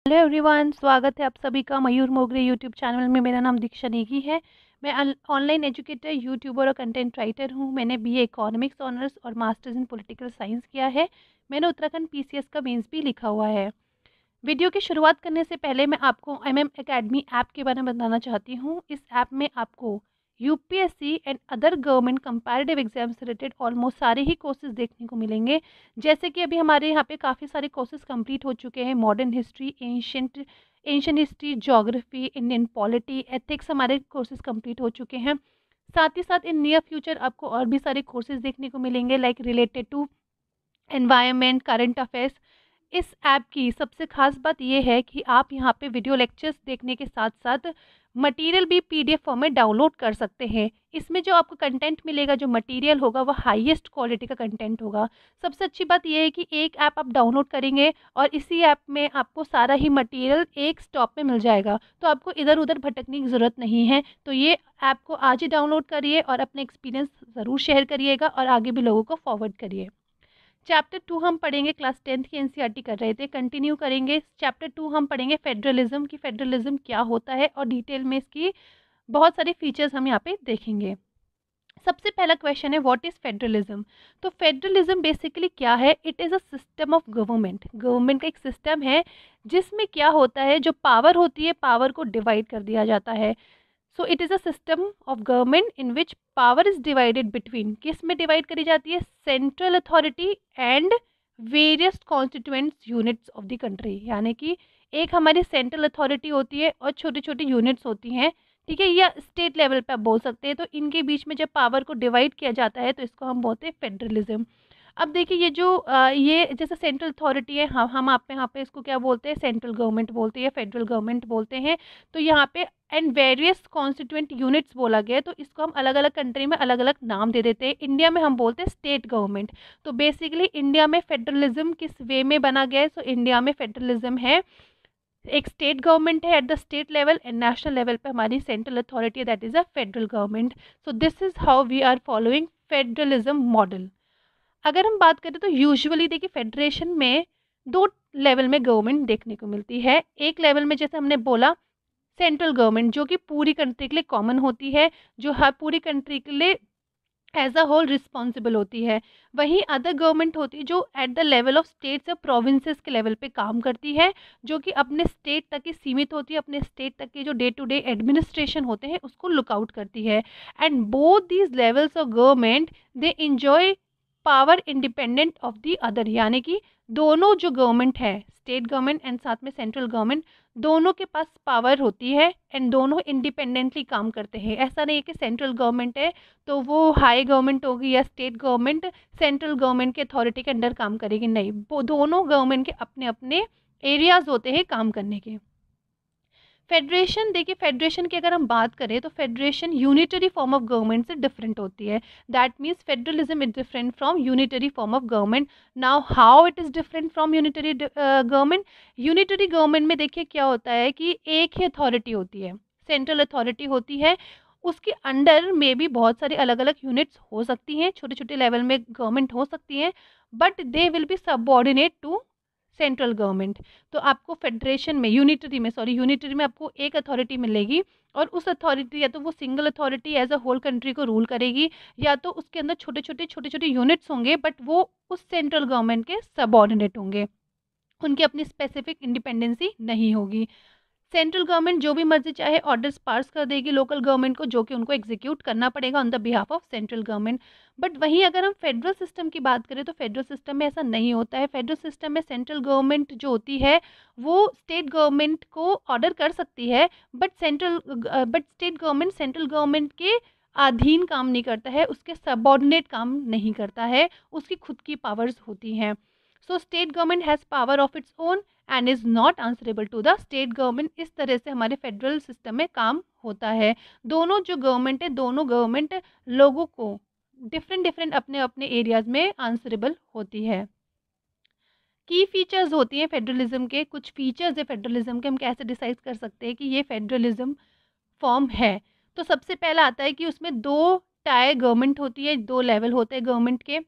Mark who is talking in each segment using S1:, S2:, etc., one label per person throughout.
S1: Hello everyone, स्वागत है आप सभी का मयूर मोगरे यूट्यूब चैनल में। मेरा नाम दीक्षा नेगी है। मैं ऑनलाइन एजुकेटर, यूट्यूबर और कंटेंट राइटर हूं। मैंने बीए इकोनॉमिक्स ऑनर्स और मास्टर्स इन पॉलिटिकल साइंस किया है। मैंने उत्तराखंड पीसीएस का मेंस भी लिखा हुआ है। वीडियो की शुरुआत करने से पहले मैं आपको एमएम एकेडमी ऐप के बारे में बताना चाहती हूँ। इस ऐप में आपको UPSC and other government comparative exam से रिलेटेड ऑलमोस्ट सारे ही कोर्सेज देखने को मिलेंगे। जैसे कि अभी हमारे यहाँ पे काफ़ी सारे कोर्सेज कंप्लीट हो चुके हैं। Modern history, ancient history, geography, Indian polity, ethics, हमारे कोर्सेज कंप्लीट हो चुके हैं। साथ ही साथ इन नियर फ्यूचर आपको और भी सारे कोर्सेज देखने को मिलेंगे, like related to environment, current affairs. इस ऐप की सबसे खास बात यह है कि आप यहाँ पे वीडियो लेक्चर्स देखने के साथ साथ मटेरियल भी पीडीएफ फॉर्म में डाउनलोड कर सकते हैं। इसमें जो आपको कंटेंट मिलेगा, जो मटेरियल होगा, वो हाईएस्ट क्वालिटी का कंटेंट होगा। सबसे अच्छी बात यह है कि एक ऐप आप डाउनलोड करेंगे और इसी ऐप में आपको सारा ही मटेरियल एक स्टॉप में मिल जाएगा, तो आपको इधर उधर भटकने की ज़रूरत नहीं है। तो ये ऐप को आज ही डाउनलोड करिए और अपने एक्सपीरियंस ज़रूर शेयर करिएगा और आगे भी लोगों को फॉरवर्ड करिए। चैप्टर 2 हम पढ़ेंगे, क्लास 10th की एनसीईआरटी कर रहे थे, कंटिन्यू करेंगे। चैप्टर 2 हम पढ़ेंगे फेडरलिज्म की, फेडरलिज्म क्या होता है और डिटेल में इसकी बहुत सारे फीचर्स हम यहाँ पे देखेंगे। सबसे पहला क्वेश्चन है, व्हाट इज फेडरलिज्म। तो फेडरलिज्म बेसिकली क्या है? It is a system of government. Government का एक सिस्टम है जिसमें क्या होता है, जो पावर होती है, पावर को डिवाइड कर दिया जाता है। So it is a system of government in which power is divided between, किस में डिवाइड करी जाती है? Central authority and various constituents units of the country. यानी कि एक हमारी सेंट्रल अथॉरिटी होती है और छोटी छोटी यूनिट्स होती हैं, ठीक है, या स्टेट लेवल पे आप बोल सकते हैं। तो इनके बीच में जब पावर को डिवाइड किया जाता है तो इसको हम बोलते हैं फेडरलिज्म। अब देखिए, ये जो ये जैसे सेंट्रल अथॉरिटी है, हम आप यहाँ पे इसको क्या बोलते हैं? सेंट्रल गवर्नमेंट बोलते हैं, फेडरल गवर्नमेंट बोलते हैं। तो यहाँ पे एंड वेरियस कॉन्स्टिट्यूएंट यूनिट्स बोला गया है, तो इसको हम अलग अलग कंट्री में अलग अलग नाम दे देते हैं। इंडिया में हम बोलते हैं स्टेट गवर्नमेंट। तो बेसिकली इंडिया में फेडरलिज्म किस वे में बना गया है? सो इंडिया में फेडरलिज्म है, एक स्टेट गवर्नमेंट है at the state level, and national level पे हमारी central authority, that is a federal government. So this is how we are following federalism model. अगर हम बात करें तो यूजुअली देखिए, फेडरेशन में दो लेवल में गवर्नमेंट देखने को मिलती है। एक लेवल में जैसे हमने बोला सेंट्रल गवर्नमेंट, जो कि पूरी कंट्री के लिए कॉमन होती है, जो हर पूरी कंट्री के लिए एज अ होल रिस्पॉन्सिबल होती है। वहीं अदर गवर्नमेंट होती है जो at the level of states या प्रोविंसेस के लेवल पे काम करती है, जो कि अपने स्टेट तक ही सीमित होती है, अपने स्टेट तक के जो डे टू डे एडमिनिस्ट्रेशन होते हैं उसको लुकआउट करती है। And both these levels of government they enjoy power independent of the other. यानी कि दोनों जो गवर्नमेंट है, स्टेट गवर्नमेंट एंड साथ में सेंट्रल गवर्नमेंट, दोनों के पास पावर होती है एंड दोनों इंडिपेंडेंटली काम करते हैं। ऐसा नहीं है कि सेंट्रल गवर्नमेंट है तो वो हाई गवर्नमेंट होगी या स्टेट गवर्नमेंट सेंट्रल गवर्नमेंट के अथॉरिटी के अंडर काम करेगी, नहीं, वो दोनों गवर्नमेंट के अपने अपने एरियाज होते हैं काम करने के। फेडरेशन, देखिए फेडरेशन की अगर हम बात करें तो federation unitary form of government से डिफरेंट होती है। That means federalism is different from unitary form of government. Now how it is different from unitary government? Unitary government में देखिए क्या होता है कि एक ही अथॉरिटी होती है, सेंट्रल अथॉरिटी होती है, उसके अंडर में भी बहुत सारी अलग अलग यूनिट्स हो सकती हैं, छोटे छोटे लेवल में गवर्नमेंट हो सकती हैं, but they will be subordinate to central government. तो आपको फेडरेशन में, यूनिटरी में आपको एक अथॉरिटी मिलेगी और उस अथॉरिटी या तो वो single authority as a whole country को रूल करेगी, या तो उसके अंदर छोटे छोटे यूनिट्स होंगे बट वो उस सेंट्रल गवर्नमेंट के सबऑर्डिनेट होंगे, उनकी अपनी स्पेसिफिक इंडिपेंडेंसी नहीं होगी। सेंट्रल गवर्नमेंट जो भी मर्जी चाहे ऑर्डर्स पास कर देगी लोकल गवर्नमेंट को, जो कि उनको एग्जीक्यूट करना पड़ेगा on the behalf of central government. But वहीं अगर हम फेडरल सिस्टम की बात करें तो फेडरल सिस्टम में ऐसा नहीं होता है। फेडरल सिस्टम में सेंट्रल गवर्नमेंट जो होती है वो स्टेट गवर्नमेंट को ऑर्डर कर सकती है, but state government central government के अधीन काम नहीं करता है, उसके सबऑर्डिनेट काम नहीं करता है, उसकी खुद की पावर्स होती हैं। So state government has power of its own and is not answerable to the state government. इस तरह से हमारे फेडरल सिस्टम में काम होता है। दोनों जो गवर्नमेंट है, दोनों गवर्नमेंट लोगों को डिफरेंट डिफरेंट अपने अपने एरियाज में आंसरेबल होती है। की फीचर्स होती हैं फेडरलिज्म के, कुछ फीचर्स है फेडरलिज्म के, हम कैसे डिसाइड कर सकते हैं कि ये फेडरलिज्म फॉर्म है। तो सबसे पहला आता है कि उसमें दो टायर गवर्नमेंट होती है, दो लेवल होते हैं गवर्नमेंट के,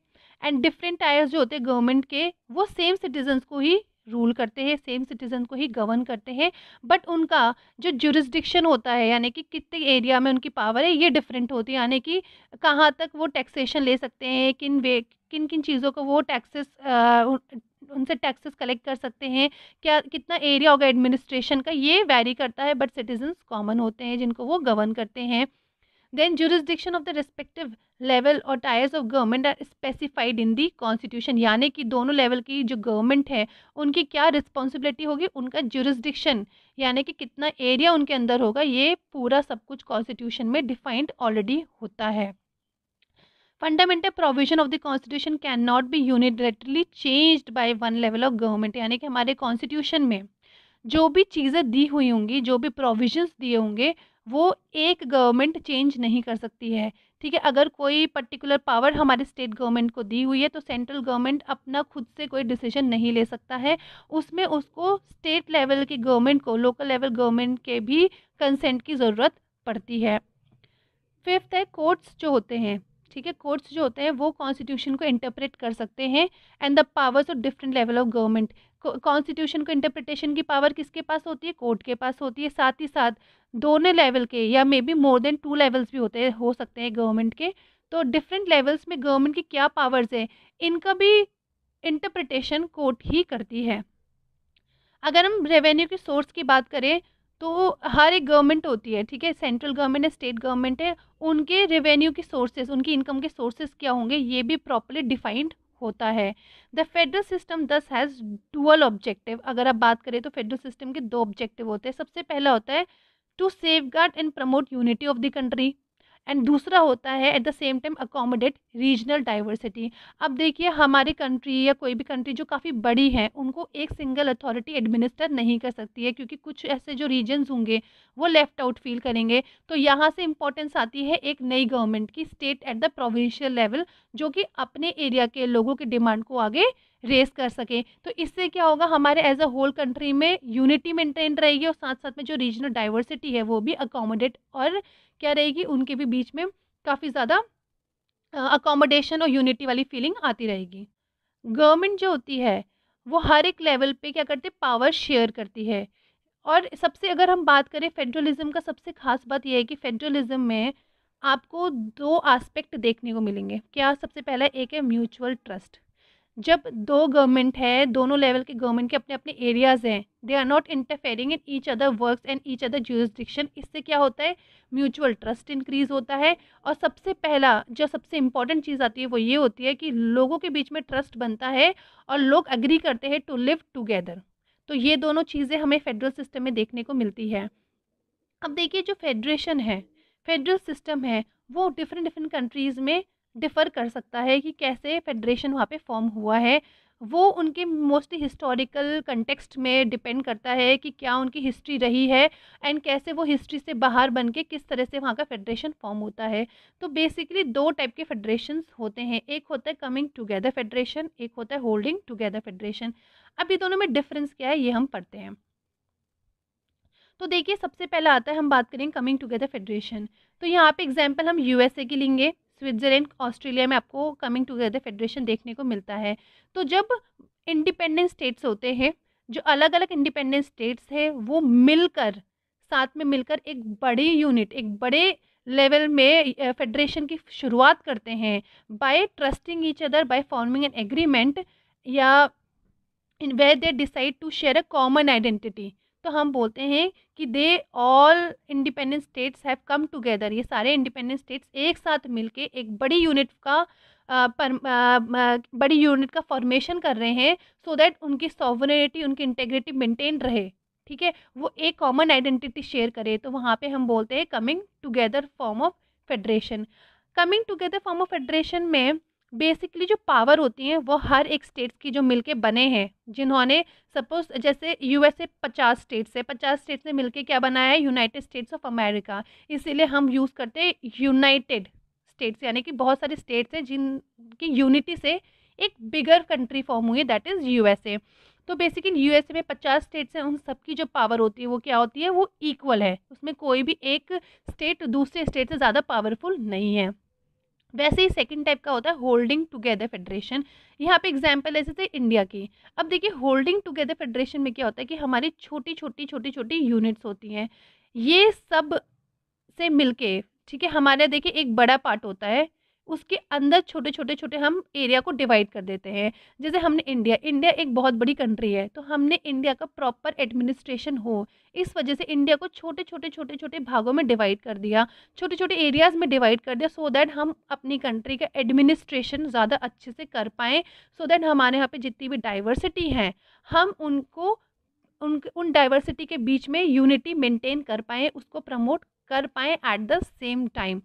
S1: एंड डिफरेंट टायर्स जो होते हैं गवर्नमेंट के वो सेम सिटीजन्स को ही रूल करते हैं, सेम सिटीजन को ही गवर्न करते हैं, बट उनका जो जुरिस्डिक्शन होता है यानी कि कितने एरिया में उनकी पावर है ये डिफरेंट होती है, यानी कि कहाँ तक वो टैक्सेशन ले सकते हैं, किन किन चीज़ों को वो टैक्सेस उनसे टैक्सेस कलेक्ट कर सकते हैं, क्या कितना एरिया होगा एडमिनिस्ट्रेशन का, ये वैरी करता है, बट सिटीजन्स कॉमन होते हैं जिनको वो गवर्न करते हैं। Then jurisdiction of the respective level और tiers of government are specified in the constitution, यानी कि दोनों लेवल की जो गवर्नमेंट है उनकी क्या रिस्पॉन्सिबिलिटी होगी, उनका जुरिस्डिक्शन यानी कि कितना एरिया उनके अंदर होगा, ये पूरा सब कुछ कॉन्स्टिट्यूशन में डिफाइंड ऑलरेडी होता है। Fundamental provision of the constitution can not be unilaterally changed by one level of government, यानी कि हमारे कॉन्स्टिट्यूशन में जो भी चीज़ें दी हुई होंगी, जो भी प्रोविजंस दिए होंगे, वो एक गवर्नमेंट चेंज नहीं कर सकती है। ठीक है, अगर कोई पर्टिकुलर पावर हमारे स्टेट गवर्नमेंट को दी हुई है तो सेंट्रल गवर्नमेंट अपना खुद से कोई डिसीजन नहीं ले सकता है, उसमें उसको स्टेट लेवल की गवर्नमेंट को, लोकल लेवल गवर्नमेंट के भी कंसेंट की ज़रूरत पड़ती है। फिफ्थ है कोर्ट्स जो होते हैं, ठीक है, कोर्ट्स जो होते हैं वो कॉन्स्टिट्यूशन को इंटरप्रेट कर सकते हैं and the powers of different level of government. Constitution को इंटरप्रिटेशन की पावर किसके पास होती है, कोर्ट के पास होती है। साथ ही साथ दोनों लेवल के या may be more than 2 levels भी हो सकते हैं गवर्नमेंट के, तो डिफरेंट लेवल्स में गवर्नमेंट की क्या पावर्स है इनका भी इंटरप्रिटेशन कोर्ट ही करती है। अगर हम रेवेन्यू के सोर्स की बात करें तो हर एक गवर्नमेंट होती है, ठीक है, सेंट्रल गवर्नमेंट है, स्टेट गवर्नमेंट है, उनके रेवेन्यू के सोर्सेज, उनकी इनकम के सोर्सेज क्या होंगे ये भी प्रॉपर्ली डिफाइंड होता है। द फेडरल सिस्टम दस हैज़ डुअल ऑब्जेक्टिव। अगर आप बात करें तो फेडरल सिस्टम के 2 ऑब्जेक्टिव होते हैं। सबसे पहला होता है to safeguard and promote unity of the country and दूसरा होता है at the same time accommodate regional diversity. अब देखिए हमारी कंट्री या कोई भी कंट्री जो काफ़ी बड़ी है उनको एक सिंगल अथॉरिटी एडमिनिस्टर नहीं कर सकती है, क्योंकि कुछ ऐसे जो रीजन्स होंगे वो लेफ्ट आउट फील करेंगे। तो यहाँ से इंपॉर्टेंस आती है एक नई गवर्नमेंट की, state eight the provincial level, जो कि अपने एरिया के लोगों की डिमांड को आगे रेस कर सके। तो इससे क्या होगा, हमारे एज अ होल कंट्री में यूनिटी मेंटेन रहेगी और साथ साथ में जो रीजनल डाइवर्सिटी है वो भी अकोमोडेट और क्या रहेगी, उनके भी बीच में काफ़ी ज़्यादा अकोमोडेशन और यूनिटी वाली फीलिंग आती रहेगी। गवर्नमेंट जो होती है वो हर एक लेवल पे क्या करती है, पावर शेयर करती है। और सबसे अगर हम बात करें फेडरलिज्म का, सबसे खास बात यह है कि फेडरलिज्म में आपको 2 एस्पेक्ट देखने को मिलेंगे। क्या, सबसे पहला एक है म्यूचुअल ट्रस्ट। जब 2 गवर्नमेंट है, दोनों लेवल के गवर्नमेंट के अपने अपने एरियाज़ हैं, they are not interfering in each other works and each other jurisdiction, इससे क्या होता है, म्यूचुअल ट्रस्ट इंक्रीज होता है। और सबसे पहला जो सबसे इंपॉर्टेंट चीज़ आती है वो ये होती है कि लोगों के बीच में ट्रस्ट बनता है और लोग एग्री करते हैं टू लिव टुगेदर। तो ये दोनों चीज़ें हमें फेडरल सिस्टम में देखने को मिलती है। अब देखिए जो फेडरेशन है, फेडरल सिस्टम है, वो डिफरेंट डिफरेंट कंट्रीज़ में डिफ़र कर सकता है कि कैसे फेडरेशन वहाँ पे फॉर्म हुआ है। वो उनके मोस्टली हिस्टोरिकल कंटेक्स्ट में डिपेंड करता है कि क्या उनकी हिस्ट्री रही है एंड कैसे वो हिस्ट्री से बाहर बन के किस तरह से वहाँ का फेडरेशन फॉर्म होता है। तो बेसिकली 2 टाइप के फेडरेशंस होते हैं, एक होता है कमिंग टुगेदर फेडरेशन, एक होता है होल्डिंग टुगेदर फेडरेशन। अब ये दोनों में डिफरेंस क्या है ये हम पढ़ते हैं। तो देखिए सबसे पहला आता है, हम बात करेंगे कमिंग टुगेदर फेडरेशन। तो यहाँ पे एग्जांपल हम यूएसए की लेंगे, स्विट्जरलैंड, ऑस्ट्रेलिया में आपको कमिंग टुगेदर फेडरेशन देखने को मिलता है। तो जब इंडिपेंडेंट स्टेट्स होते हैं, जो अलग अलग इंडिपेंडेंट स्टेट्स हैं वो मिलकर, साथ में मिलकर एक बड़ी यूनिट, एक बड़े लेवल में फेडरेशन की शुरुआत करते हैं by trusting each other, by forming an agreement, या where they decide to share a common identity. तो हम बोलते हैं कि they all independent states have come together, ये सारे इंडिपेंडेंट स्टेट्स एक साथ मिलके एक बड़ी यूनिट का बड़ी यूनिट का फॉर्मेशन कर रहे हैं, सो दैट उनकी सॉवरेनिटी, उनकी इंटेग्रिटी मेंटेन रहे, ठीक है, वो एक कॉमन आइडेंटिटी शेयर करे। तो वहाँ पे हम बोलते हैं coming together form of federation. Coming together form of federation में बेसिकली जो पावर होती हैं वो हर एक स्टेट्स की जो मिलके बने हैं, जिन्होंने सपोज जैसे यूएसए 50 स्टेट्स है, 50 स्टेट्स ने मिलके क्या बनाया है, यूनाइटेड स्टेट्स ऑफ अमेरिका। इसीलिए हम यूज़ करते हैं यूनाइटेड स्टेट्स, यानी कि बहुत सारे स्टेट्स हैं जिनकी यूनिटी से एक बिगर कंट्री फॉर्म हुई है, दैट इज़ यूएसए। तो बेसिकली यूएसए में 50 स्टेट्स हैं, उन सबकी जो पावर होती है वो क्या होती है, वो इक्वल है, उसमें कोई भी एक स्टेट दूसरे स्टेट से ज़्यादा पावरफुल नहीं है। वैसे ही सेकंड टाइप का होता है होल्डिंग टुगेदर फेडरेशन। यहाँ पे एग्जांपल ऐसे थे इंडिया की। अब देखिए होल्डिंग टुगेदर फेडरेशन में क्या होता है कि हमारी छोटी छोटी छोटी छोटी यूनिट्स होती हैं, ये सब से मिलके, ठीक है, हमारे देखिए एक बड़ा पार्ट होता है, उसके अंदर छोटे छोटे छोटे हम एरिया को डिवाइड कर देते हैं। जैसे हमने इंडिया इंडिया एक बहुत बड़ी कंट्री है, तो हमने इंडिया का प्रॉपर एडमिनिस्ट्रेशन हो, इस वजह से इंडिया को छोटे छोटे छोटे छोटे भागों में डिवाइड कर दिया, छोटे छोटे एरियाज में डिवाइड कर दिया, सो दैट हम अपनी कंट्री का एडमिनिस्ट्रेशन ज़्यादा अच्छे से कर पाएँ, सो दैट हमारे यहाँ पे जितनी भी डाइवर्सिटी है हम उनको उन डाइवर्सिटी के बीच में यूनिटी मेंटेन कर पाएँ, उसको प्रमोट कर पाएँ एट द सेम टाइम।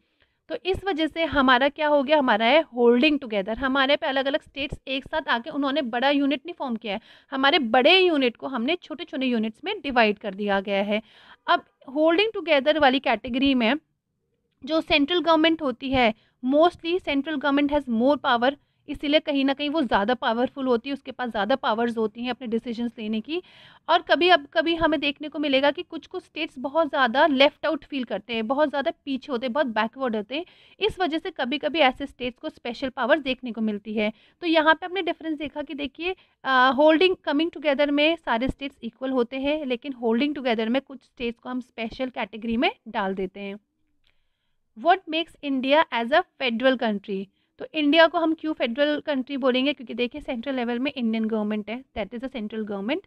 S1: तो इस वजह से हमारा क्या हो गया, हमारा है होल्डिंग टुगेदर। हमारे पे अलग अलग स्टेट्स एक साथ आके उन्होंने बड़ा यूनिट नहीं फॉर्म किया है, हमारे बड़े यूनिट को हमने छोटे छोटे यूनिट्स में डिवाइड कर दिया गया है। अब होल्डिंग टुगेदर वाली कैटेगरी में जो सेंट्रल गवर्नमेंट होती है, mostly central government has more power, इसीलिए कहीं ना कहीं वो ज़्यादा पावरफुल होती है, उसके पास ज़्यादा पावर्स होती हैं अपने डिसीजंस लेने की। और कभी हमें देखने को मिलेगा कि कुछ कुछ स्टेट्स बहुत ज़्यादा लेफ्ट आउट फील करते हैं, बहुत ज़्यादा पीछे होते हैं, बहुत बैकवर्ड होते हैं। इस वजह से कभी कभी ऐसे स्टेट्स को स्पेशल पावर्स देखने को मिलती है। तो यहाँ पे हमने डिफरेंस देखा कि देखिए होल्डिंग कमिंग टुगेदर में सारे स्टेट्स इक्वल होते हैं, लेकिन होल्डिंग टुगेदर में कुछ स्टेट्स को हम स्पेशल कैटेगरी में डाल देते हैं। What makes India as a federal country, तो इंडिया को हम क्यों फेडरल कंट्री बोलेंगे, क्योंकि देखिए सेंट्रल लेवल में इंडियन गवर्नमेंट है, that is a central government.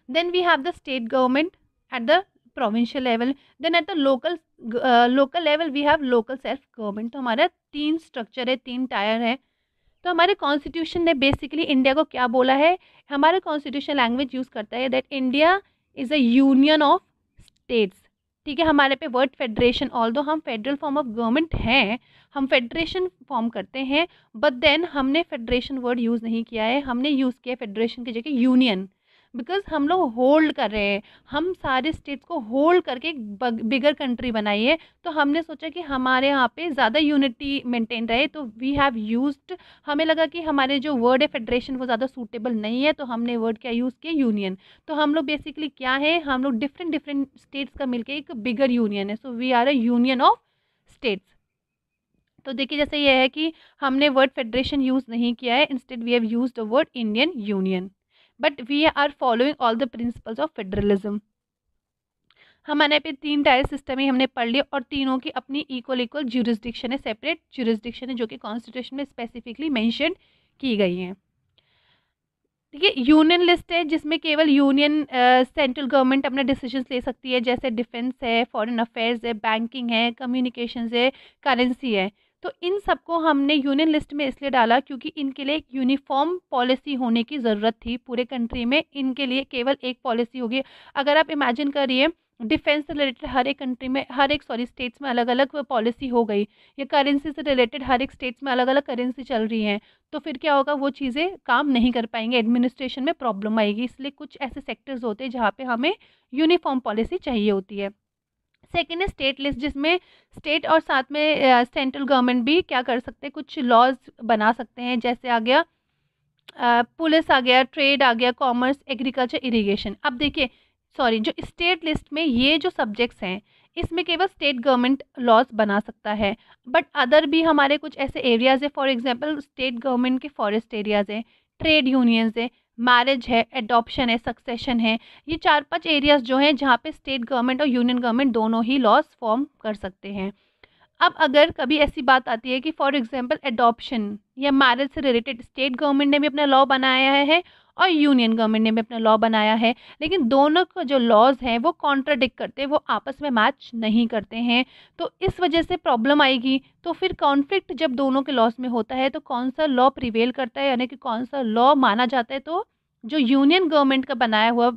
S1: Then we have the state government at the provincial level, then at the local level we have local self government. तो हमारा तीन structure है, तीन टायर है। तो हमारे कॉन्स्टिट्यूशन ने बेसिकली इंडिया को क्या बोला है, हमारा कॉन्स्टिट्यूशन लैंग्वेज यूज़ करता है that India is a union of states. ठीक है, हमारे पे वर्ड फेडरेशन, ऑल्दो हम फेडरल फॉर्म ऑफ गवर्नमेंट हैं, हम फेडरेशन फॉर्म करते हैं, बट देन हमने फेडरेशन वर्ड यूज़ नहीं किया है, हमने यूज़ किया फेडरेशन की जगह यूनियन। बिकॉज हम लोग होल्ड कर रहे हैं, हम सारे स्टेट्स को होल्ड करके एक बिगर कंट्री बनाई है। तो हमने सोचा कि हमारे यहाँ पे ज़्यादा यूनिटी मेंटेन रहे, तो वी हैव यूज्ड, हमें लगा कि हमारे जो वर्ड है फेडरेशन वो ज़्यादा सूटेबल नहीं है, तो हमने वर्ड क्या यूज़ किया, यूनियन। तो हम लोग बेसिकली क्या है, हम लोग डिफरेंट डिफरेंट स्टेट्स का मिलकर एक बिगर यूनियन है, so we are a union of states. तो देखिए जैसे ये है कि हमने वर्ड फेडरेशन यूज़ नहीं किया है, instead we have used the word Indian union, but we are following all the principles of federalism. हमारे पे तीन टायर सिस्टम ही हमने पढ़ लिया, और तीनों की अपनी इक्वल इक्वल ज्यूरिसडिक्शन है, सेपरेट ज्यूरिसडिक्शन है, जो कि कॉन्स्टिट्यूशन में स्पेसिफिकली मेंशन की गई हैं। देखिए यूनियन लिस्ट है जिसमें केवल यूनियन सेंट्रल गवर्नमेंट अपने डिसीजंस ले सकती है, जैसे डिफेंस है, फॉरेन अफेयर्स है, बैंकिंग है, कम्युनिकेशंस है, करेंसी है। तो इन सबको हमने यूनियन लिस्ट में इसलिए डाला क्योंकि इनके लिए एक यूनिफॉर्म पॉलिसी होने की ज़रूरत थी पूरे कंट्री में, इनके लिए केवल एक पॉलिसी होगी। अगर आप इमेजिन करिए डिफेंस से रिलेटेड हर एक कंट्री में, हर एक स्टेट्स में अलग अलग पॉलिसी हो गई, या करेंसी से रिलेटेड हर एक स्टेट्स में अलग अलग करेंसी चल रही हैं, तो फिर क्या होगा, वो चीज़ें काम नहीं कर पाएंगे, एडमिनिस्ट्रेशन में प्रॉब्लम आएगी। इसलिए कुछ ऐसे सेक्टर्स होते हैं जहाँ पे हमें यूनिफॉर्म पॉलिसी चाहिए होती है। सेकेंड है स्टेट लिस्ट, जिसमें स्टेट और साथ में सेंट्रल गवर्नमेंट भी क्या कर सकते हैं, कुछ लॉज बना सकते हैं, जैसे आ गया पुलिस आ गया, ट्रेड आ गया, कॉमर्स, एग्रीकल्चर, इरिगेशन। अब देखिए सॉरी, जो स्टेट लिस्ट में ये जो सब्जेक्ट्स हैं, इसमें केवल स्टेट गवर्नमेंट लॉज बना सकता है, बट अदर भी हमारे कुछ ऐसे एरियाज़ है, फॉर एग्जांपल स्टेट गवर्नमेंट के फॉरेस्ट एरियाज़ हैं, ट्रेड यूनियंस है, मैरिज है, एडॉप्शन है, सक्सेशन है, ये 4-5 एरियाज़ जो हैं जहाँ पे स्टेट गवर्नमेंट और यूनियन गवर्नमेंट दोनों ही लॉज फॉर्म कर सकते हैं। अब अगर कभी ऐसी बात आती है कि फॉर एग्जांपल एडॉप्शन या मैरिज से रिलेटेड स्टेट गवर्नमेंट ने भी अपना लॉ बनाया है और यूनियन गवर्नमेंट ने भी अपना लॉ बनाया है, लेकिन दोनों का जो लॉज हैं वो कॉन्ट्राडिक्ट करते हैं, वो आपस में मैच नहीं करते हैं, तो इस वजह से प्रॉब्लम आएगी। तो फिर कॉन्फ्लिक्ट जब दोनों के लॉज में होता है तो कौन सा लॉ प्रिवेल करता है, यानी कि कौन सा लॉ माना जाता है, तो जो यूनियन गवर्नमेंट का बनाया हुआ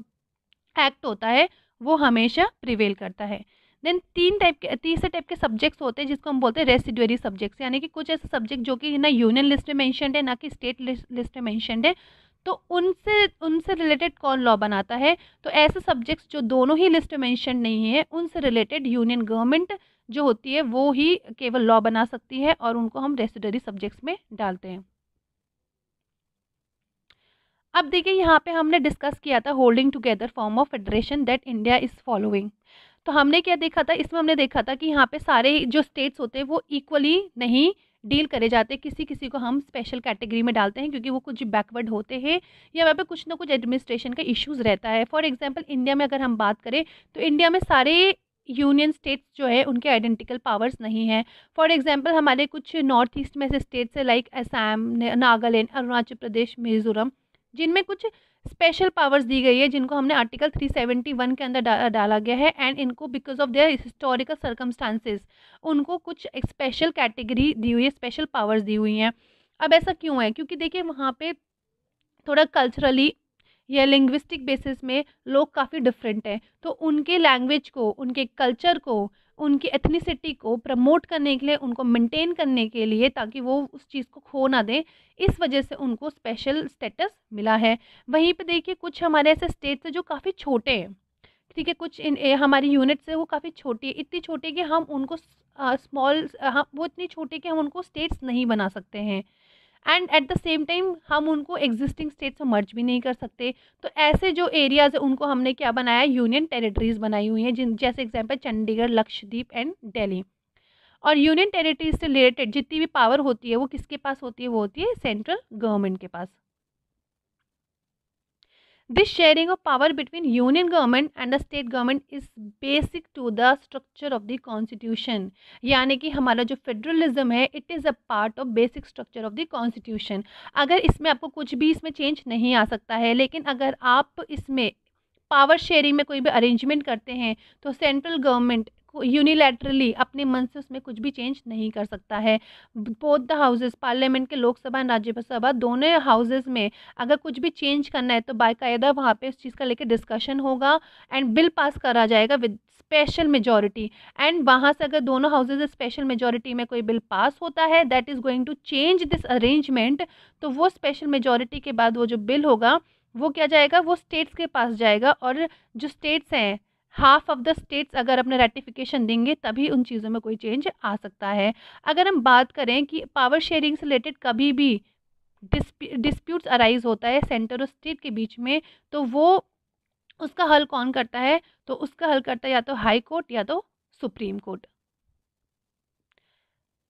S1: एक्ट होता है वो हमेशा प्रिवेल करता है। देन तीसरे टाइप के सब्जेक्ट्स होते हैं जिसको हम बोलते हैं रेसिडुअरी सब्जेक्ट्स, यानी कि कुछ ऐसे सब्जेक्ट जो कि ना यूनियन लिस्ट में मेंशन्ड है ना कि स्टेट लिस्ट में मेंशन्ड है, तो उनसे उनसे रिलेटेड कौन लॉ बनाता है, तो ऐसे सब्जेक्ट्स जो दोनों ही लिस्ट में मेंशन नहीं है उनसे रिलेटेड यूनियन गवर्नमेंट जो होती है वो ही केवल लॉ बना सकती है, और उनको हम रेसिडुअरी सब्जेक्ट्स में डालते हैं। अब देखिए यहाँ पे हमने डिस्कस किया था holding together form of federation that India is following. तो हमने क्या देखा था इसमें, हमने देखा था कि यहाँ पे सारे जो स्टेट्स होते हैं वो इक्वली नहीं डील करे जाते, किसी किसी को हम स्पेशल कैटेगरी में डालते हैं क्योंकि वो कुछ बैकवर्ड होते हैं या वहाँ पे कुछ ना कुछ एडमिनिस्ट्रेशन का इश्यूज रहता है। फॉर एग्जांपल इंडिया में अगर हम बात करें तो इंडिया में सारे यूनियन स्टेट्स जो है उनके आइडेंटिकल पावर्स नहीं है। फॉर एग्जांपल हमारे कुछ नॉर्थ ईस्ट में से स्टेट्स है लाइक असम, नागालैंड, अरुणाचल प्रदेश, मिजोरम, जिनमें कुछ स्पेशल पावर्स दी गई है जिनको हमने आर्टिकल 371 के अंदर डाला गया है एंड इनको because of their historical circumstances उनको कुछ स्पेशल कैटेगरी दी हुई है, स्पेशल पावर्स दी हुई हैं। अब ऐसा क्यों है? क्योंकि देखिए वहाँ पे थोड़ा कल्चरली या लिंग्विस्टिक बेसिस में लोग काफ़ी डिफरेंट हैं, तो उनके लैंग्वेज को, उनके कल्चर को, उनकी एथनिसिटी को प्रमोट करने के लिए, उनको मेंटेन करने के लिए, ताकि वो उस चीज़ को खो ना दें, इस वजह से उनको स्पेशल स्टेटस मिला है। वहीं पे देखिए कुछ हमारे ऐसे स्टेट्स हैं जो काफ़ी छोटे हैं, ठीक है, कुछ हमारी यूनिट्स है वो काफ़ी छोटी है, इतनी छोटी कि हम उनको स्मॉल, हम वो इतनी छोटी कि हम उनको स्टेट्स नहीं बना सकते हैं and eight the same time हम उनको एग्जिस्टिंग स्टेट्स में मर्ज भी नहीं कर सकते। तो ऐसे जो एरियाज है उनको हमने क्या बनाया, यूनियन टेरिटरीज बनाई हुई हैं, जिन जैसे एग्जांपल चंडीगढ़, लक्षद्वीप एंड दिल्ली। और यूनियन टेरिटरीज से रिलेटेड जितनी भी पावर होती है वो किसके पास होती है? वो होती है सेंट्रल गवर्नमेंट के पास। This sharing of power between union government and the state government is basic to the structure of the constitution। यानी कि हमारा जो फेडरलिज्म है it is a part of basic structure of the constitution. अगर इसमें आपको कुछ भी इसमें चेंज नहीं आ सकता है, लेकिन अगर आप इसमें पावर शेयरिंग में कोई भी अरेंजमेंट करते हैं तो सेंट्रल गवर्नमेंट को यूनिलैटरली अपने मन से उसमें कुछ भी चेंज नहीं कर सकता है। बोथ द हाउसेस, पार्लियामेंट के लोकसभा एंड राज्यसभा दोनों हाउसेस में अगर कुछ भी चेंज करना है तो बाकायदा वहाँ पे उस चीज़ का लेकर डिस्कशन होगा एंड बिल पास करा जाएगा विद स्पेशल मेजॉरिटी। एंड वहाँ से अगर दोनों हाउसेज स्पेशल मेजॉरिटी में कोई बिल पास होता है that is going to change this arrangement, तो वो स्पेशल मेजॉरिटी के बाद वो जो बिल होगा वो क्या जाएगा, वो स्टेट्स के पास जाएगा। और जो स्टेट्स हैं, हाफ ऑफ द स्टेट्स अगर अपने रेटिफिकेशन देंगे तभी उन चीज़ों में कोई चेंज आ सकता है। अगर हम बात करें कि पावर शेयरिंग से रिलेटेड कभी भी डिस्प्यूट्स अराइज होता है सेंटर और स्टेट के बीच में, तो वो उसका हल कौन करता है? तो उसका हल करता है या तो हाई कोर्ट या तो सुप्रीम कोर्ट।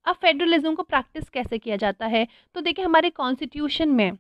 S1: अब फेडरलिज्म को प्रैक्टिस कैसे किया जाता है? तो देखिए हमारे कॉन्स्टिट्यूशन में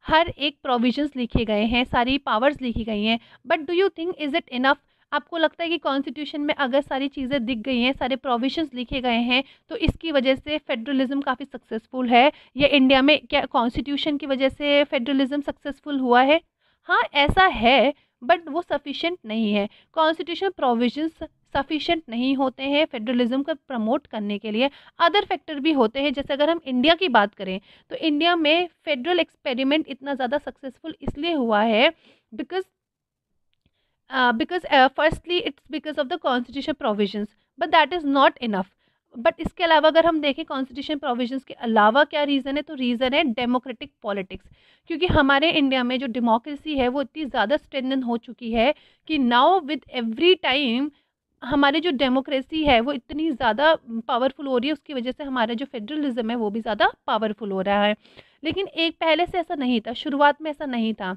S1: हर एक प्रोविजंस लिखे गए हैं, सारी पावर्स लिखी गई हैं, but do you think is it enough? आपको लगता है कि कॉन्स्टिट्यूशन में अगर सारी चीज़ें दिख गई हैं, सारे प्रोविजंस लिखे गए हैं, तो इसकी वजह से फेडरलिज्म काफ़ी सक्सेसफुल है? या इंडिया में क्या कॉन्स्टिट्यूशन की वजह से फेडरलिज्म सक्सेसफुल हुआ है? हाँ ऐसा है, बट वो सफिशेंट नहीं है। कॉन्स्टिट्यूशन प्रोविजंस सफिशेंट नहीं होते हैं फेडरलिज्म को प्रमोट करने के लिए। अदर फैक्टर भी होते हैं, जैसे अगर हम इंडिया की बात करें तो इंडिया में फेडरल एक्सपेरिमेंट इतना ज़्यादा सक्सेसफुल इसलिए हुआ है because firstly it's because of the constitution provisions, but that is not enough. But इसके अलावा अगर हम देखें कॉन्स्टिट्यूशन प्रोविजंस के अलावा क्या रीज़न है, तो रीज़न है डेमोक्रेटिक पॉलिटिक्स। क्योंकि हमारे इंडिया में जो डेमोक्रेसी है वो इतनी ज़्यादा स्ट्रेंथन हो चुकी है कि नाउ विद एवरी टाइम हमारी जो डेमोक्रेसी है वो इतनी ज़्यादा पावरफुल हो रही है, उसकी वजह से हमारा जो फेडरलिज्म है वो भी ज़्यादा पावरफुल हो रहा है। लेकिन एक पहले से ऐसा नहीं था, शुरुआत में ऐसा नहीं था।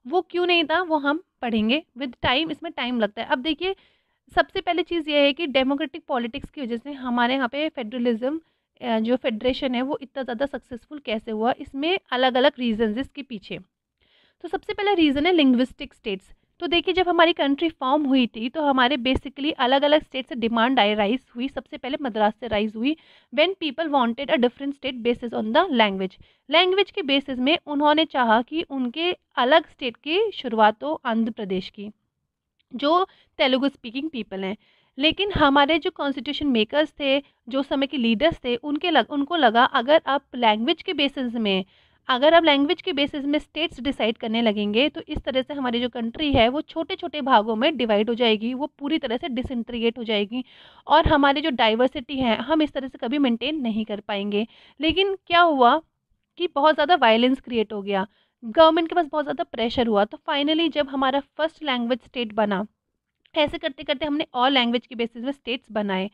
S1: वो क्यों नहीं था वो हम पढ़ेंगे विद टाइम, इसमें टाइम लगता है। अब देखिए सबसे पहले चीज़ ये है कि डेमोक्रेटिक पॉलिटिक्स की वजह से हमारे यहाँ पे फेडरलिज्म जो फेडरेशन है वो इतना ज़्यादा सक्सेसफुल कैसे हुआ, इसमें अलग अलग रीजंस इसके पीछे। तो सबसे पहला रीज़न है लिंग्विस्टिक स्टेट्स। तो देखिए जब हमारी कंट्री फॉर्म हुई थी तो हमारे बेसिकली अलग अलग स्टेट से डिमांड राइज हुई। सबसे पहले मद्रास से राइज हुई when people wanted a different state basis on the language. Language के बेसिस में उन्होंने चाहा कि उनके अलग स्टेट की शुरुआत हो आंध्र प्रदेश की, जो तेलुगु स्पीकिंग पीपल हैं। लेकिन हमारे जो कॉन्स्टिट्यूशन मेकर्स थे, जो समय के लीडर्स थे, उनको लगा अगर आप लैंग्वेज के बेसिस में स्टेट्स डिसाइड करने लगेंगे तो इस तरह से हमारी जो कंट्री है वो छोटे छोटे भागों में डिवाइड हो जाएगी, वो पूरी तरह से डिसइंटीग्रेट हो जाएगी और हमारी जो डाइवर्सिटी है हम इस तरह से कभी मेंटेन नहीं कर पाएंगे। लेकिन क्या हुआ कि बहुत ज़्यादा वायलेंस क्रिएट हो गया, गवर्नमेंट के पास बहुत ज़्यादा प्रेशर हुआ। तो फाइनली जब हमारा फर्स्ट लैंग्वेज स्टेट बना, ऐसे करते करते हमने और लैंग्वेज के बेसिस में स्टेट्स बनाए।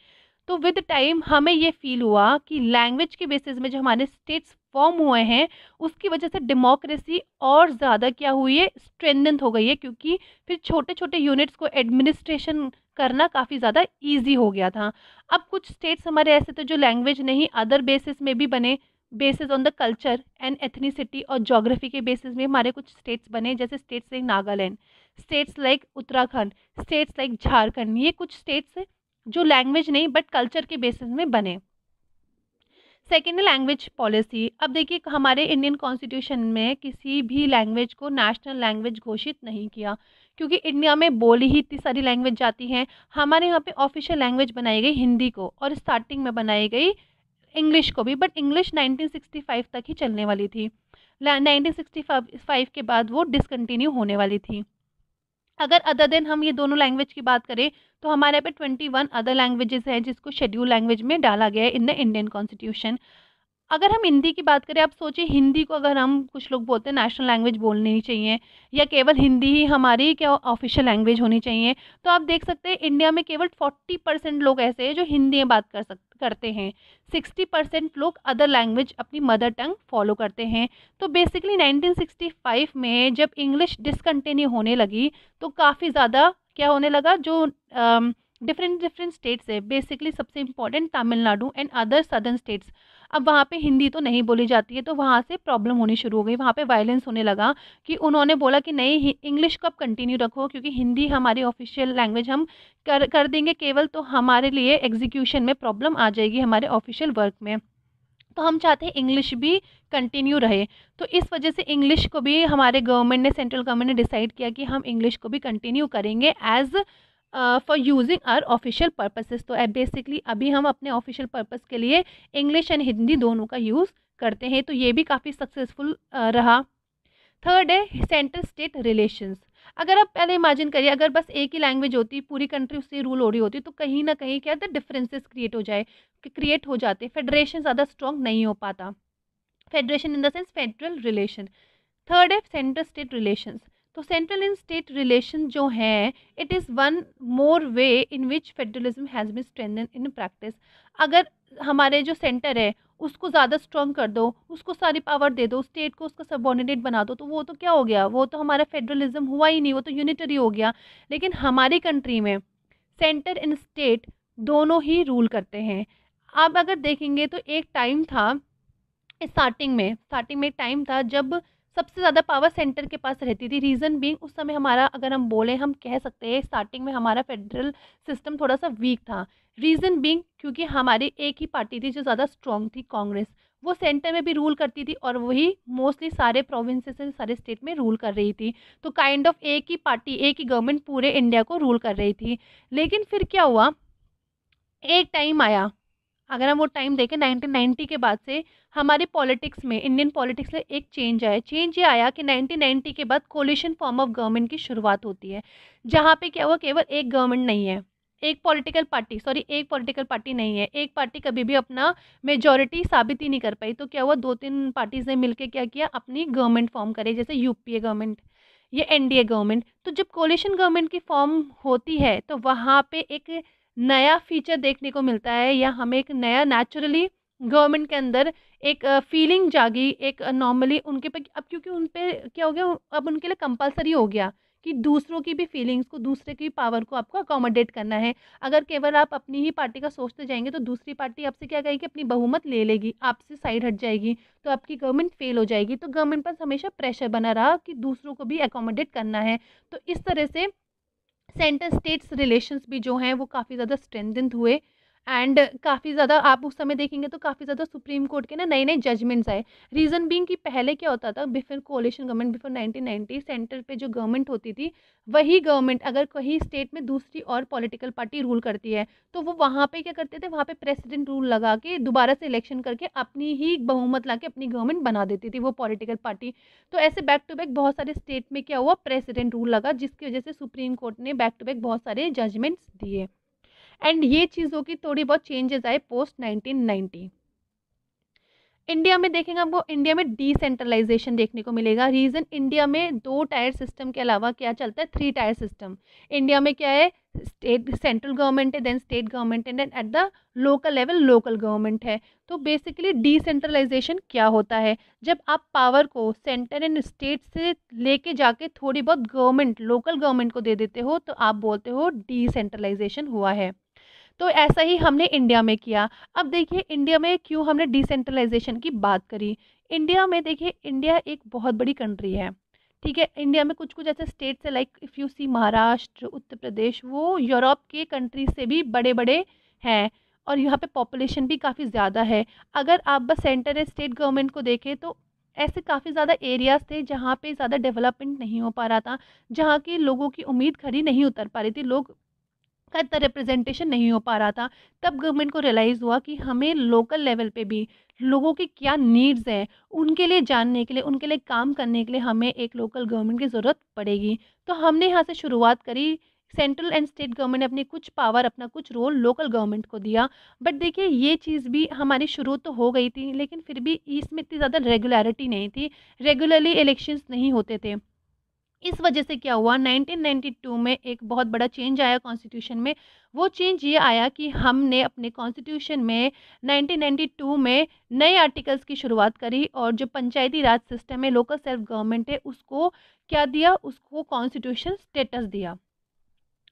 S1: तो विद टाइम हमें ये फील हुआ कि लैंग्वेज के बेसिस में जो हमारे स्टेट्स फॉर्म हुए हैं उसकी वजह से डेमोक्रेसी और ज़्यादा क्या हुई है, स्ट्रेंथन हो गई है, क्योंकि फिर छोटे छोटे यूनिट्स को एडमिनिस्ट्रेशन करना काफ़ी ज़्यादा ईजी हो गया था। अब कुछ स्टेट्स हमारे ऐसे थे जो लैंग्वेज नहीं अदर बेसिस में भी बने, basis on the culture and ethnicity और जोग्राफी के बेसिस में हमारे कुछ स्टेट्स बने, जैसे states like Nagaland, states like Uttarakhand, states like Jharkhand. ये कुछ स्टेट्स जो लैंग्वेज नहीं बट कल्चर के बेसिस में बने। Second, language policy. अब देखिए हमारे इंडियन कॉन्स्टिट्यूशन में किसी भी लैंग्वेज को नेशनल लैंग्वेज घोषित नहीं किया, क्योंकि इंडिया में बोली ही इतनी सारी लैंग्वेज जाती हैं। हमारे यहाँ पे ऑफिशियल लैंग्वेज बनाई गई हिंदी को, और स्टार्टिंग में बनाई गई इंग्लिश को भी, बट इंग्लिश 1965 तक ही चलने वाली थी। 1965 के बाद वो डिसकंटिन्यू होने वाली थी। अगर अदर देन हम ये दोनों लैंग्वेज की बात करें तो हमारे यहाँ पे 21 अदर लैंग्वेजेस हैं जिसको शेड्यूल लैंग्वेज में डाला गया है इन द इंडियन कॉन्स्टिट्यूशन। अगर हम हिंदी की बात करें, आप सोचिए हिंदी को अगर हम, कुछ लोग बोलते हैं नेशनल लैंग्वेज बोलनी ही चाहिए या केवल हिंदी ही हमारी क्या ऑफिशियल लैंग्वेज होनी चाहिए, तो आप देख सकते हैं इंडिया में केवल 40% लोग ऐसे हैं जो हिंदी में बात करते हैं। 60% लोग अदर लैंग्वेज अपनी मदर टंग फॉलो करते हैं। तो बेसिकली 1965 में जब इंग्लिश डिसकंटिन्यू होने लगी तो काफ़ी ज़्यादा क्या होने लगा, जो डिफरेंट डिफरेंट स्टेट्स है, बेसिकली सबसे important Tamil Nadu and other southern states, अब वहाँ पे हिंदी तो नहीं बोली जाती है, तो वहाँ से प्रॉब्लम होनी शुरू हो गई, वहाँ पे वायलेंस होने लगा कि उन्होंने बोला कि नहीं इंग्लिश को अब कंटिन्यू रखो, क्योंकि हिंदी हमारी ऑफिशियल लैंग्वेज हम कर देंगे केवल तो हमारे लिए एग्जीक्यूशन में प्रॉब्लम आ जाएगी हमारे ऑफिशियल वर्क में। तो हम चाहते हैं इंग्लिश भी कंटिन्यू रहे। तो इस वजह से इंग्लिश को भी हमारे गवर्नमेंट ने, सेंट्रल गवर्नमेंट ने डिसाइड किया कि हम इंग्लिश को भी कंटिन्यू करेंगे as for using our official purposes. तो बेसिकली अभी हम अपने ऑफिशियल पर्पस के लिए इंग्लिश एंड हिंदी दोनों का यूज़ करते हैं, तो ये भी काफ़ी सक्सेसफुल रहा। थर्ड है सेंटर स्टेट रिलेशंस। अगर आप पहले इमेजिन करिए, अगर बस एक ही लैंग्वेज होती, पूरी कंट्री उससे रूल हो रही होती, तो कहीं ना कहीं क्या था, डिफरेंसेस क्रिएट हो जाते, फेडरेशन ज़्यादा स्ट्रॉन्ग नहीं हो पाता। Federation in the sense federal relation. Third है सेंटर स्टेट रिलेशंस। तो सेंट्रल एंड स्टेट रिलेशन जो है, it is one more way in which federalism has been strengthen in practice. अगर हमारे जो सेंटर है उसको ज़्यादा स्ट्रॉन्ग कर दो, उसको सारी पावर दे दो, स्टेट को उसका सबऑर्डिनेट बना दो, तो वो तो क्या हो गया, वो तो हमारा फेडरलिज्म हुआ ही नहीं, वो तो यूनिटरी हो गया। लेकिन हमारी कंट्री में सेंटर एंड स्टेट दोनों ही रूल करते हैं। आप अगर देखेंगे तो एक टाइम था, स्टार्टिंग में टाइम था जब सबसे ज़्यादा पावर सेंटर के पास रहती थी। रीज़न बीइंग उस समय हमारा, अगर हम बोले, हम कह सकते हैं स्टार्टिंग में हमारा फेडरल सिस्टम थोड़ा सा वीक था। रीज़न बीइंग क्योंकि हमारी एक ही पार्टी थी जो ज़्यादा स्ट्रॉन्ग थी, कांग्रेस। वो सेंटर में भी रूल करती थी और वही मोस्टली सारे प्रोविंसेस से सारे स्टेट में रूल कर रही थी। तो काइंड ऑफ एक ही पार्टी, एक ही गवर्नमेंट पूरे इंडिया को रूल कर रही थी। लेकिन फिर क्या हुआ, एक टाइम आया, अगर हम वो टाइम देखें 1990 के बाद से हमारे पॉलिटिक्स में, इंडियन पॉलिटिक्स में एक चेंज आया। चेंज ये आया कि 1990 के बाद कोलिशन फॉर्म ऑफ गवर्नमेंट की शुरुआत होती है, जहाँ पे क्या हुआ, केवल एक गवर्नमेंट नहीं है, एक पॉलिटिकल पार्टी नहीं है। एक पार्टी कभी भी अपना मेजॉरिटी साबित ही नहीं कर पाई, तो क्या हुआ, 2-3 पार्टीज ने मिलकर क्या किया, अपनी गवर्नमेंट फॉर्म करे, जैसे यूपीए गवर्नमेंट या एनडीए गवर्नमेंट। तो जब कोलिशन गवर्नमेंट की फॉर्म होती है तो वहाँ पे एक नया फीचर देखने को मिलता है, या हमें एक नया नेचुरली गवर्नमेंट के अंदर एक फीलिंग जागी, एक नॉर्मली उनके पे, अब क्योंकि उन पे क्या हो गया, अब उनके लिए कंपलसरी हो गया कि दूसरों की भी फीलिंग्स को, दूसरे की पावर को आपको अकोमोडेट करना है। अगर केवल आप अपनी ही पार्टी का सोचते जाएंगे तो दूसरी पार्टी आपसे क्या कहेगी, अपनी बहुमत ले लेगी, आपसे साइड हट जाएगी, तो आपकी गवर्नमेंट फेल हो जाएगी। तो गवर्नमेंट पर हमेशा प्रेशर बना रहा कि दूसरों को भी अकोमोडेट करना है। तो इस तरह से सेंटर स्टेट्स रिलेशंस भी जो हैं वो काफ़ी ज़्यादा स्ट्रेंथन हुए। एंड काफ़ी ज़्यादा आप उस समय देखेंगे तो काफ़ी ज़्यादा सुप्रीम कोर्ट के ना नए नए जजमेंट्स आए। रीज़न बीइंग कि पहले क्या होता था, बिफोर कोalition गवर्नमेंट, बिफोर 1990 सेंटर पे जो गवर्नमेंट होती थी, वही गवर्नमेंट अगर कहीं स्टेट में दूसरी और पॉलिटिकल पार्टी रूल करती है तो वो वहाँ पे क्या करते थे, वहाँ पे प्रेसिडेंट रूल लगा के दोबारा से इलेक्शन करके अपनी ही बहुमत ला के अपनी गवर्नमेंट बना देती थी वो पॉलिटिकल पार्टी। तो ऐसे बैक टू बैक बहुत सारे स्टेट में क्या हुआ, प्रेसिडेंट रूल लगा, जिसकी वजह से सुप्रीम कोर्ट ने बैक टू बैक बहुत सारे जजमेंट्स दिए। एंड ये चीज़ों की थोड़ी बहुत चेंजेस आए पोस्ट 1990। इंडिया में देखेंगे आपको, इंडिया में डिसेंट्रलाइजेशन देखने को मिलेगा। रीज़न, इंडिया में 2 टायर सिस्टम के अलावा क्या चलता है, 3 टायर सिस्टम। इंडिया में क्या है, स्टेट सेंट्रल गवर्नमेंट है, देन स्टेट गवर्नमेंट है, then at the local level local government है। तो बेसिकली डिसेंट्रलाइजेशन क्या होता है, जब आप पावर को सेंटर एंड स्टेट से लेके जाके थोड़ी बहुत गवर्नमेंट लोकल गवर्नमेंट को दे देते हो, तो आप बोलते हो डिसेंट्रलाइजेशन हुआ है। तो ऐसा ही हमने इंडिया में किया। अब देखिए इंडिया में क्यों हमने डिसेंट्रलाइजेशन की बात करी। इंडिया में देखिए, इंडिया एक बहुत बड़ी कंट्री है, ठीक है। इंडिया में कुछ कुछ ऐसे स्टेट्स है, like if you see Maharashtra, Uttar Pradesh, वो यूरोप के कंट्री से भी बड़े बड़े हैं, और यहाँ पे पॉपुलेशन भी काफ़ी ज़्यादा है। अगर आप बस सेंटर या स्टेट गवर्नमेंट को देखें तो ऐसे काफ़ी ज़्यादा एरियाज़ थे जहाँ पे ज़्यादा डेवलपमेंट नहीं हो पा रहा था, जहाँ के लोगों की उम्मीद खरी नहीं उतर पा रही थी, लोग का इतना रिप्रेजेंटेशन नहीं हो पा रहा था। तब गवर्नमेंट को रियलाइज़ हुआ कि हमें लोकल लेवल पे भी लोगों की क्या नीड्स हैं, उनके लिए जानने के लिए, उनके लिए काम करने के लिए हमें एक लोकल गवर्नमेंट की ज़रूरत पड़ेगी। तो हमने यहाँ से शुरुआत करी। सेंट्रल एंड स्टेट गवर्नमेंट ने अपनी कुछ पावर, अपना कुछ रोल लोकल गवर्नमेंट को दिया। बट देखिए ये चीज़ भी हमारी शुरू तो हो गई थी, लेकिन फिर भी इसमें इतनी ज़्यादा रेगुलरिटी नहीं थी, रेगुलरली इलेक्शंस नहीं होते थे। इस वजह से क्या हुआ, 1992 में एक बहुत बड़ा चेंज आया कॉन्स्टिट्यूशन में। वो चेंज ये आया कि हमने अपने कॉन्स्टिट्यूशन में 1992 में नए आर्टिकल्स की शुरुआत करी, और जो पंचायती राज सिस्टम है, लोकल सेल्फ गवर्नमेंट है, उसको क्या दिया, उसको कॉन्स्टिट्यूशन स्टेटस दिया।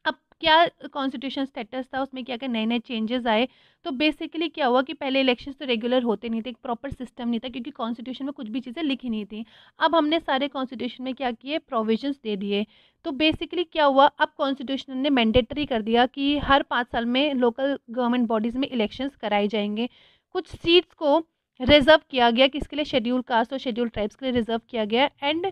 S1: अब क्या कॉन्स्टिट्यूशन स्टेटस था, उसमें क्या क्या नए नए चेंजेस आए। तो बेसिकली क्या हुआ कि पहले इलेक्शंस तो रेगुलर होते नहीं थे, एक प्रॉपर सिस्टम नहीं था, क्योंकि कॉन्स्टिट्यूशन में कुछ भी चीज़ें लिखी नहीं थी। अब हमने सारे कॉन्स्टिट्यूशन में क्या किए, प्रोविजंस दे दिए। तो बेसिकली क्या हुआ, अब कॉन्स्टिट्यूशन ने मैंडेटरी कर दिया कि हर 5 साल में लोकल गवर्नमेंट बॉडीज़ में इलेक्शंस कराए जाएंगे। कुछ सीट्स को रिजर्व किया गया, किसके लिए, शेड्यूल कास्ट और शेड्यूल ट्राइब्स के लिए रिजर्व किया गया, एंड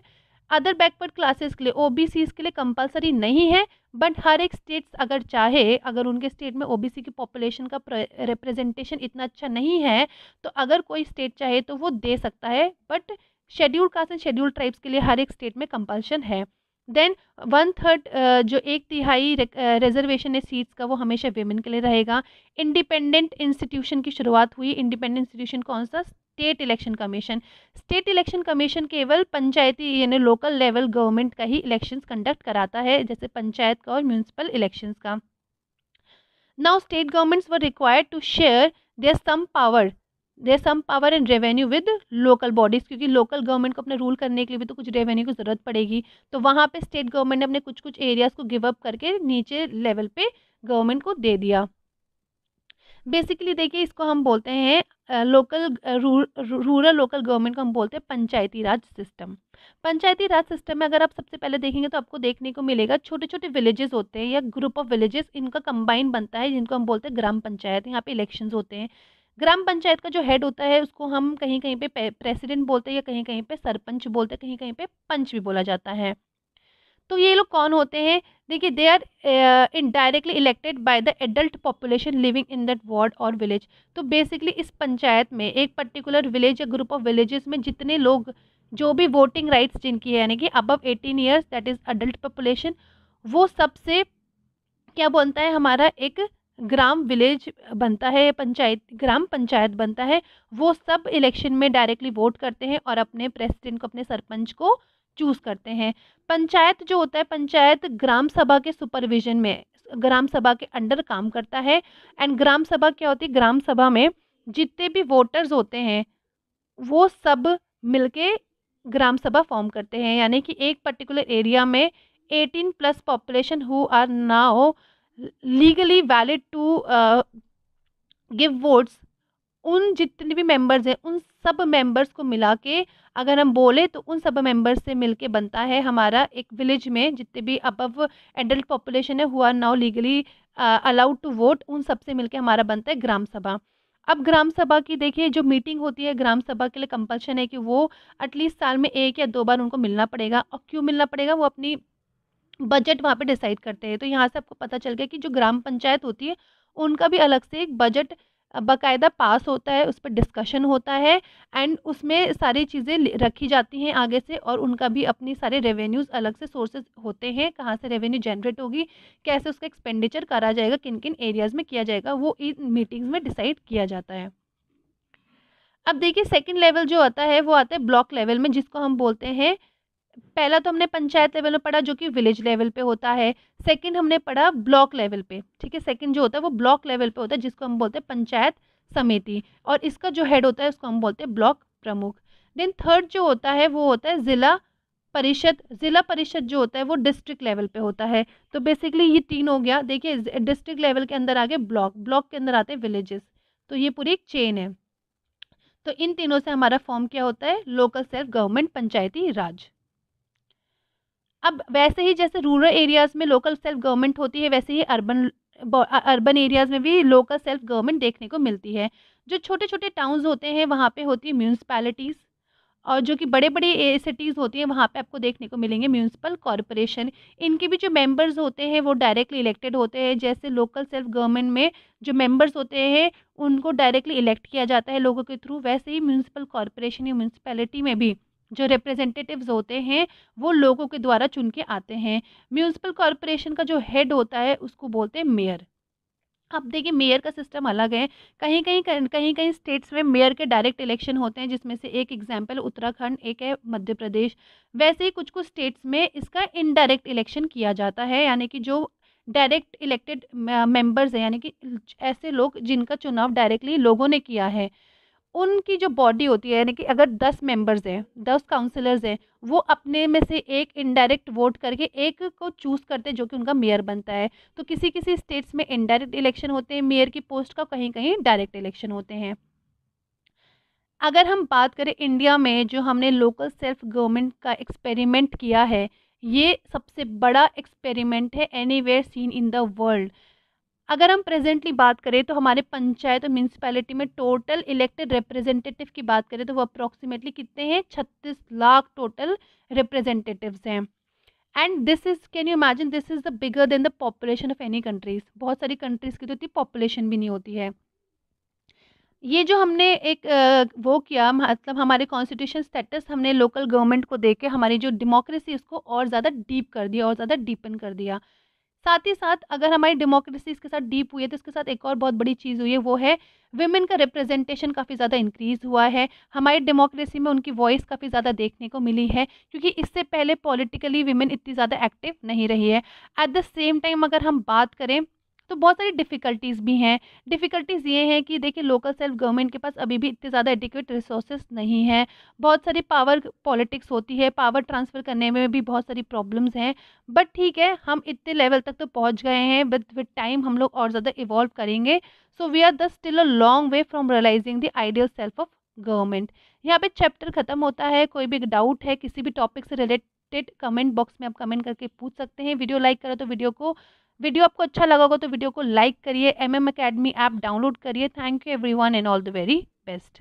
S1: अदर बैकवर्ड क्लासेस के लिए, ओबीसीज के लिए कंपलसरी नहीं है। बट हर एक स्टेट्स अगर चाहे, अगर उनके स्टेट में ओबीसी की पॉपुलेशन का रिप्रेजेंटेशन इतना अच्छा नहीं है, तो अगर कोई स्टेट चाहे तो वो दे सकता है। But schedule caste and schedule tribes के लिए हर एक स्टेट में कंपल्शन है। देन 1/3 जो 1/3 रिजर्वेशन है सीट्स का, वो हमेशा वेमेन के लिए रहेगा। इंडिपेंडेंट इंस्टीट्यूशन की शुरुआत हुई। इंडिपेंडेंट इंस्टीट्यूशन कौन सा, state election commission. State election commission केवल पंचायती यानी लोकल लेवल गवर्नमेंट का ही इलेक्शंस कंडक्ट कराता है, जैसे पंचायत का और म्यूनिसिपल इलेक्शंस का। Now state governments were required to share their some power and revenue with local bodies, क्योंकि लोकल गवर्नमेंट को अपने रूल करने के लिए भी तो कुछ रेवेन्यू की जरूरत पड़ेगी। तो वहाँ पे स्टेट गवर्नमेंट ने अपने कुछ कुछ एरियाज को गिव अप करके नीचे लेवल पे गवर्नमेंट को दे दिया। बेसिकली देखिए इसको हम बोलते हैं लोकल रूरल लोकल गवर्नमेंट को हम बोलते हैं पंचायती राज सिस्टम। पंचायती राज सिस्टम में अगर आप सबसे पहले देखेंगे तो आपको देखने को मिलेगा छोटे छोटे विलेजेस होते हैं या ग्रुप ऑफ विलेजेस, इनका कंबाइन बनता है, जिनको हम बोलते हैं ग्राम पंचायत। यहाँ पे इलेक्शंस होते हैं। ग्राम पंचायत का जो हेड होता है उसको हम कहीं कहीं पे प्रेसिडेंट बोलते हैं, या कहीं कहीं पे सरपंच बोलते हैं, कहीं कहीं पे पंच भी बोला जाता है। तो ये लोग कौन होते हैं, देखिए they are indirectly elected by the adult population living in that ward और विलेज। तो बेसिकली इस पंचायत में एक पर्टिकुलर विलेज या ग्रुप ऑफ विलेजेस में जितने लोग जो भी वोटिंग राइट्स जिनकी है, यानी कि above 18 years, that is adult population, वो सबसे क्या बनता है, हमारा एक ग्राम विलेज बनता है, पंचायत ग्राम पंचायत बनता है। वो सब इलेक्शन में डायरेक्टली वोट करते हैं और अपने प्रेसिडेंट को, अपने सरपंच को चूज करते हैं। पंचायत जो होता है, पंचायत ग्राम सभा के सुपरविजन में, ग्राम सभा के अंडर काम करता है। एंड ग्राम सभा क्या होती है, ग्राम सभा में जितने भी वोटर्स होते हैं वो सब मिलके ग्राम सभा फॉर्म करते हैं, यानी कि एक पर्टिकुलर एरिया में 18+ population who are now legally valid to give votes, उन जितने भी मेंबर्स हैं उन सब मेंबर्स को मिला के अगर हम बोले तो उन सब मेंबर्स से मिलके बनता है हमारा एक विलेज में जितने भी अबव एडल्ट पॉपुलेशन है who are now legally allowed to vote, उन सब से मिलके हमारा बनता है ग्राम सभा। अब ग्राम सभा की देखिए जो मीटिंग होती है, ग्राम सभा के लिए कंपल्शन है कि वो एटलीस्ट साल में 1 या 2 बार उनको मिलना पड़ेगा। और क्यों मिलना पड़ेगा, वो अपनी बजट वहाँ पे डिसाइड करते हैं। तो यहाँ से आपको पता चल गया कि जो ग्राम पंचायत होती है उनका भी अलग से एक बजट बाकायदा पास होता है, उस पर डिस्कशन होता है, एंड उसमें सारी चीज़ें रखी जाती हैं आगे से, और उनका भी अपनी सारे रेवेन्यूज़ अलग से सोर्सेज होते हैं, कहाँ से रेवेन्यू जनरेट होगी, कैसे उसका एक्सपेंडिचर करा जाएगा, किन किन एरियाज़ में किया जाएगा, वो इन मीटिंग्स में डिसाइड किया जाता है। अब देखिए सेकंड लेवल जो आता है वो आता है ब्लॉक लेवल में, जिसको हम बोलते हैं, पहला तो हमने पंचायत लेवल में पढ़ा जो कि विलेज लेवल पे होता है, सेकंड हमने पढ़ा ब्लॉक लेवल पे, ठीक है। सेकंड जो होता है वो ब्लॉक लेवल पे होता है, जिसको हम बोलते हैं पंचायत समिति, और इसका जो हेड होता है उसको हम बोलते हैं ब्लॉक प्रमुख। देन थर्ड जो होता है वो होता है जिला परिषद। जिला परिषद जो होता है वो डिस्ट्रिक्ट लेवल पे होता है। तो बेसिकली ये तीन हो गया। देखिए डिस्ट्रिक्ट लेवल के अंदर आगे ब्लॉक, ब्लॉक के अंदर आते हैं विलेजेस, तो ये पूरी एक चेन है। तो इन तीनों से हमारा फॉर्म क्या होता है, लोकल सेल्फ गवर्नमेंट, पंचायती राज। अब वैसे ही जैसे रूरल एरियाज में लोकल सेल्फ गवर्नमेंट होती है, वैसे ही अर्बन अर्बन एरियाज में भी लोकल सेल्फ गवर्नमेंट देखने को मिलती है। जो छोटे छोटे टाउन्स होते हैं वहाँ पे होती है म्यूनसिपैलिटीज़, और जो कि बड़े बड़े सिटीज़ होती हैं वहाँ पे आपको देखने को मिलेंगे म्यूनसिपल कॉरपोरेशन। इनके भी जो मेंबर्स होते हैं वो डायरेक्टली इलेक्टेड होते हैं। जैसे लोकल सेल्फ गवर्नमेंट में जो मेंबर्स होते हैं उनको डायरेक्टली इलेक्ट किया जाता है लोगों के थ्रू, वैसे ही म्यूनसिपल कॉरपोरेशन या म्यूनसिपैलिटी में भी जो रिप्रेजेंटेटिव्स होते हैं वो लोगों के द्वारा चुन के आते हैं। म्यूनसिपल कॉरपोरेशन का जो हेड होता है उसको बोलते हैं मेयर। अब देखिए मेयर का सिस्टम अलग है। कहीं कहीं स्टेट्स में मेयर के डायरेक्ट इलेक्शन होते हैं, जिसमें से एक एग्जांपल उत्तराखंड, एक है मध्य प्रदेश। वैसे ही कुछ कुछ स्टेट्स में इसका इनडायरेक्ट इलेक्शन किया जाता है, यानी कि जो डायरेक्ट इलेक्टेड मेंबर्स हैं, यानी कि ऐसे लोग जिनका चुनाव डायरेक्टली लोगों ने किया है, उनकी जो बॉडी होती है, यानी कि अगर 10 मेंबर्स हैं, 10 काउंसलर्स हैं, वो अपने में से एक इनडायरेक्ट वोट करके एक को चूज़ करते हैं जो कि उनका मेयर बनता है। तो किसी किसी स्टेट्स में इनडायरेक्ट इलेक्शन होते हैं मेयर की पोस्ट का, कहीं कहीं डायरेक्ट इलेक्शन होते हैं। अगर हम बात करें इंडिया में जो हमने लोकल सेल्फ गवर्नमेंट का एक्सपेरिमेंट किया है, ये सबसे बड़ा एक्सपेरिमेंट है anywhere seen in the world. अगर हम प्रेजेंटली बात करें तो हमारे पंचायत और म्यूनसिपैलिटी में टोटल इलेक्टेड रिप्रेजेंटेटिव की बात करें तो वो अप्रोक्सीमेटली कितने हैं, 36 लाख टोटल रिप्रेजेंटेटिव्स हैं। And this is, can you imagine, this is the bigger than the population of any countries. बहुत सारी कंट्रीज की तो इतनी पॉपुलेशन भी नहीं होती है। ये जो हमने एक वो किया, मतलब हमारे कॉन्स्टिट्यूशन स्टेटस हमने लोकल गवर्नमेंट को देके हमारी जो डेमोक्रेसी उसको और ज़्यादा डीप कर दिया और ज़्यादा डीपन कर दिया। साथ ही साथ अगर हमारी डेमोक्रेसी इसके साथ डीप हुई है तो इसके साथ एक और बहुत बड़ी चीज़ हुई है, वो है विमेन का रिप्रेजेंटेशन काफ़ी ज़्यादा इंक्रीज़ हुआ है। हमारी डेमोक्रेसी में उनकी वॉइस काफ़ी ज़्यादा देखने को मिली है, क्योंकि इससे पहले पॉलिटिकली विमेन इतनी ज़्यादा एक्टिव नहीं रही है। एट द सेम टाइम अगर हम बात करें तो बहुत सारी डिफ़िकल्टीज़ भी हैं। डिफ़िकल्टीज़ ये हैं कि देखिए लोकल सेल्फ गवर्नमेंट के पास अभी भी इतने ज़्यादा एडिक्वेट रिसोर्सेज नहीं है। बहुत सारी पावर पॉलिटिक्स होती है, पावर ट्रांसफ़र करने में भी बहुत सारी प्रॉब्लम्स हैं। बट ठीक है, हम इतने लेवल तक तो पहुंच गए हैं, विद टाइम हम लोग और ज़्यादा इवॉल्व करेंगे। So we are the still a long way from realising the ideal self of government. यहाँ पे चैप्टर खत्म होता है। कोई भी डाउट है किसी भी टॉपिक से रिलेटेड, कमेंट बॉक्स में आप कमेंट करके पूछ सकते हैं। वीडियो लाइक करो तो वीडियो आपको अच्छा लगा होगा तो वीडियो को लाइक करिए। MM Academy ऐप डाउनलोड करिए। Thank you everyone and all the very best.